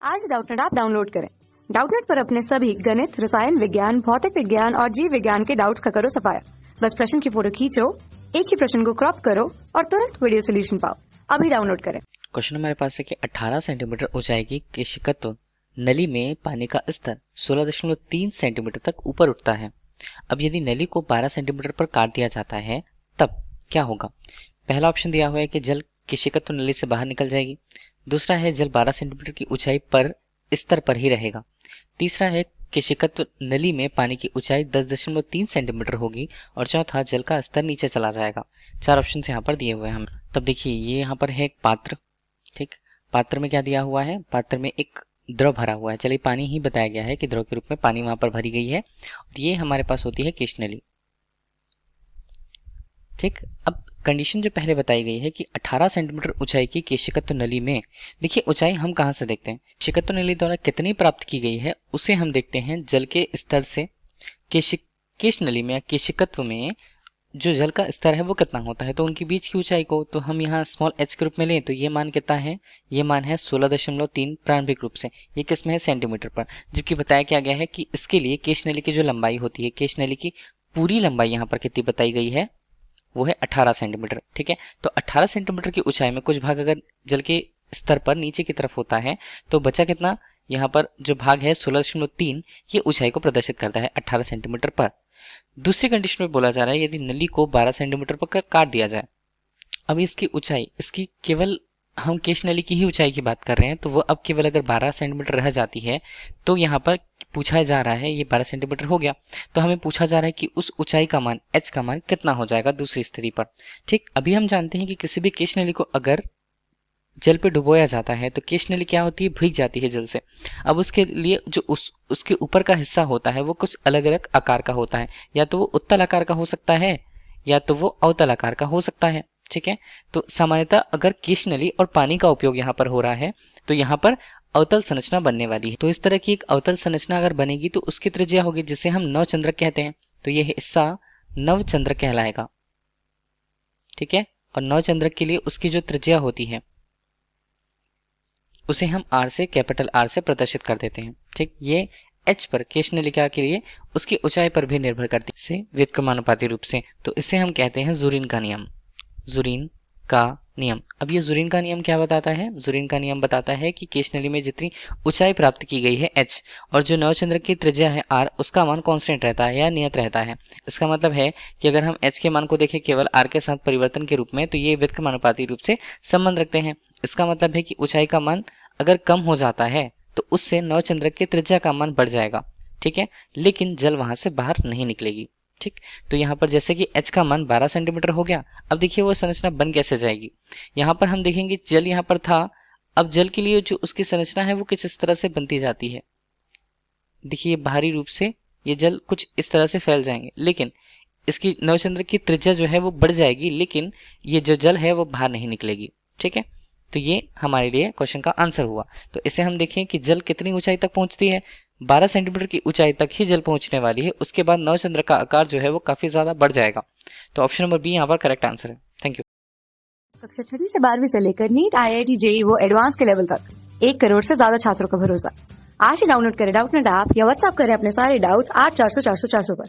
आज Doubtnut app download करें। Doubtnut पर अपने सभी गणित, रसायन विज्ञान, भौतिक विज्ञान और जीव विज्ञान के डाउट्स का करो सफाया। बस प्रश्न की फोटो खींचो, एक ही प्रश्न को क्रॉप करो और तुरंत वीडियो सोल्यूशन पाओ। अभी डाउनलोड करें। क्वेश्चन हमारे पास है कि 18 सेंटीमीटर ऊंचाई की केशिकत्व नली में पानी का स्तर 16.3 सेंटीमीटर तक ऊपर उठता है। अब यदि नली को 12 सेंटीमीटर पर काट दिया जाता है तब क्या होगा? पहला ऑप्शन दिया हुआ है कि जल केशिकत्व नली से बाहर निकल जाएगी। दूसरा है जल 12 सेंटीमीटर की ऊंचाई पर स्तर पर ही रहेगा। तीसरा है केशिकत्व नली में पानी की ऊंचाई 10.3 सेंटीमीटर होगी और चौथा जल का स्तर नीचे चला जाएगा। चार ऑप्शन यहाँ पर दिए हुए हैं हमें। तब देखिए ये यहाँ पर है एक पात्र, ठीक। पात्र में क्या दिया हुआ है? पात्र में एक द्रव भरा हुआ है। चलिए पानी ही बताया गया है कि द्रव के रूप में पानी वहां पर भरी गई है और ये हमारे पास होती है केश नली, ठीक। अब कंडीशन जो पहले बताई गई है कि 18 सेंटीमीटर ऊंचाई की केशिकत्व नली में, देखिए ऊंचाई हम कहां से देखते हैं? केशिकत्व नली द्वारा कितनी प्राप्त की गई है उसे हम देखते हैं जल के स्तर से। केश नली में या केशिकत्व में जो जल का स्तर है वो कितना होता है, तो उनके बीच की ऊंचाई को तो हम यहाँ स्मॉल h के रूप में लें तो ये मान कितना है? ये मान है 16.3 प्रारंभिक रूप से। ये किस में है? सेंटीमीटर पर। जबकि बताया क्या गया है कि इसके लिए केश नली की जो लंबाई होती है, केश नली की पूरी लंबाई यहाँ पर कितनी बताई गई है? वो है 18 सेंटीमीटर, ठीक है। तो 18 सेंटीमीटर की ऊंचाई में कुछ भाग अगर जल के स्तर पर नीचे की तरफ होता है तो बचा कितना? यहाँ पर जो भाग है 16.3, ये ऊंचाई को प्रदर्शित करता है 18 सेंटीमीटर पर। दूसरी कंडीशन में बोला जा रहा है यदि नली को 12 सेंटीमीटर पर काट दिया जाए। अब इसकी ऊंचाई, इसकी केवल हम केश नली की ही ऊंचाई की बात कर रहे हैं, तो वो अब केवल अगर 12 सेंटीमीटर रह जाती है तो यहाँ पर पूछा जा रहा है, ये 12 सेंटीमीटर हो गया तो हमें पूछा जा रहा है कि उस ऊंचाई का मान h का मान कितना हो जाएगा दूसरी स्थिति पर, ठीक। अभी हम जानते हैं कि किसी भी केश नली को अगर जल पे डुबोया जाता है तो केश नली क्या होती है? भीग जाती है जल से। अब उसके लिए जो उसके ऊपर का हिस्सा होता है वो कुछ अलग अलग आकार का होता है, या तो वो उत्तल आकार का हो सकता है या तो वो अवतल आकार का हो सकता है, ठीक है। तो सामान्यतः अगर केश नली और पानी का उपयोग यहाँ पर हो रहा है तो यहाँ पर अवतल संरचना बनने वाली है। तो इस तरह की एक अवतल संरचना अगर बनेगी तो उसकी त्रिज्या होगी जिसे हम नवचंद्रक कहते हैं। तो यह हिस्सा नवचंद्रक कहलाएगा, ठीक है। और नवचंद्रक के लिए उसकी जो त्रिज्या होती है उसे हम r से, कैपिटल R से प्रदर्शित कर देते हैं, ठीक। ये h पर केश नलिका के लिए उसकी ऊंचाई पर भी निर्भर करती है इसे व्युत्क्रमानुपाती रूप से। तो इसे हम कहते हैं जुरीन का नियम। जुरीन का नियम। अब ये जुरीन का नियम क्या बताता है? जुरीन का नियम बताता है कि केश नली में जितनी ऊंचाई प्राप्त की गई है h और जो नवचंद्रक की त्रिज्या है r, उसका मान कांस्टेंट रहता है या नियत रहता है। इसका मतलब है कि अगर हम h के मान को देखें केवल r के साथ परिवर्तन के रूप में तो ये व्युत्क्रमानुपाती रूप से संबंध रखते हैं। इसका मतलब है कि ऊंचाई का मान अगर कम हो जाता है तो उससे नवचंद्रक की त्रिज्या का मान बढ़ जाएगा, ठीक है, लेकिन जल वहां से बाहर नहीं निकलेगी, ठीक। तो यहाँ पर जैसे कि h का मान 12 सेंटीमीटर हो गया। अब देखिए वो संरचना बन कैसे जाएगी। यहाँ पर हम देखेंगे जल यहाँ पर था, अब जल के लिए जो उसकी संरचना है वो किस इस तरह से बनती जाती है। देखिए बाहरी रूप से ये जल कुछ इस तरह से फैल जाएंगे, लेकिन इसकी नवचंद्रक की त्रिज्या जो है वो बढ़ जाएगी, लेकिन ये जो जल है वो बाहर नहीं निकलेगी, ठीक है। तो ये हमारे लिए क्वेश्चन का आंसर हुआ। तो इसे हम देखें कि जल कितनी ऊंचाई तक पहुंचती है? 12 सेंटीमीटर की ऊंचाई तक ही जल पहुंचने वाली है। उसके बाद नवचंद्र का आकार जो है वो काफी ज्यादा बढ़ जाएगा। तो ऑप्शन नंबर बी यहाँ पर करेक्ट आंसर है। Thank you. कक्षा 6 से 12वीं से लेकर नीट, IIT, JEE वो एडवांस के लेवल तक 1 करोड़ से ज्यादा छात्रों का भरोसा। आज ही डाउनलोड करें डाउटनेट ऐप या व्हाट्सएप करें अपने सारे डाउट्स 8400 400 400 पर।